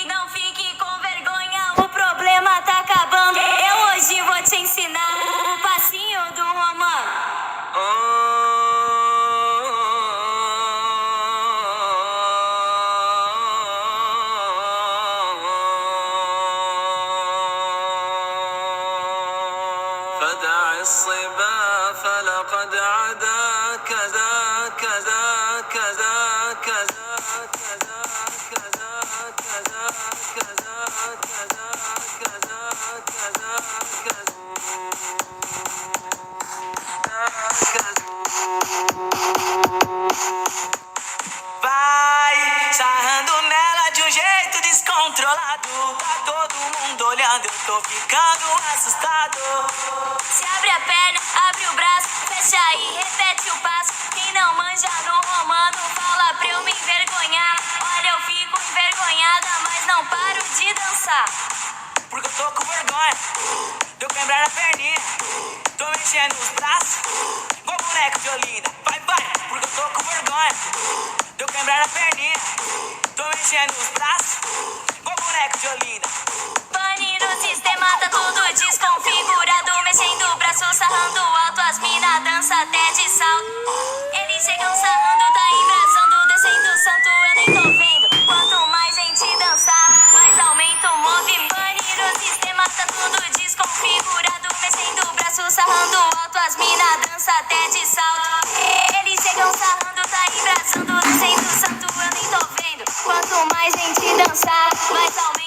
Não fique com vergonha. O problema tá acabando. Eu hoje vou te ensinar o passinho do romano. فدع الصبا فلقد عدا كذا كذا كذا كذا كذا كذا كذا كذا كذا كذا كذا Vai sarrando nela de um jeito descontrolado. Tá todo mundo olhando, eu tô ficando assustado. Se abre a perna, abre o braço, fecha e repete o passo. Quem não manja no romano, fala pra eu me envergonhar. Olha, eu fico envergonhada, mas não paro de dançar. Porque eu tô com vergonha de eu quebrar a perninha. Tô mexendo os braços, igual boneco de Olinda. Vai, vai, porque eu tô com vergonha de eu quebrar a perninha. Tô mexendo os braços, igual boneco de Olinda. Pane no sistema, tá tudo desconfigurado. Mexendo o braço, sarrando alto, as mina dança até de salto. Eles chegam sarrando, tá embrasando, descendo o santo, eu nem tô vendo. Quanto mais gente dançar, mais aumenta o movimento. Pane no sistema, tá tudo desconfigurado. Mexendo o braço, sarrando alto, as mina dança até de salto. Eles chegam sarrando, tá embrasando, descendo o santo, eu nem tô vendo. Quanto mais gente dançar, mais aumenta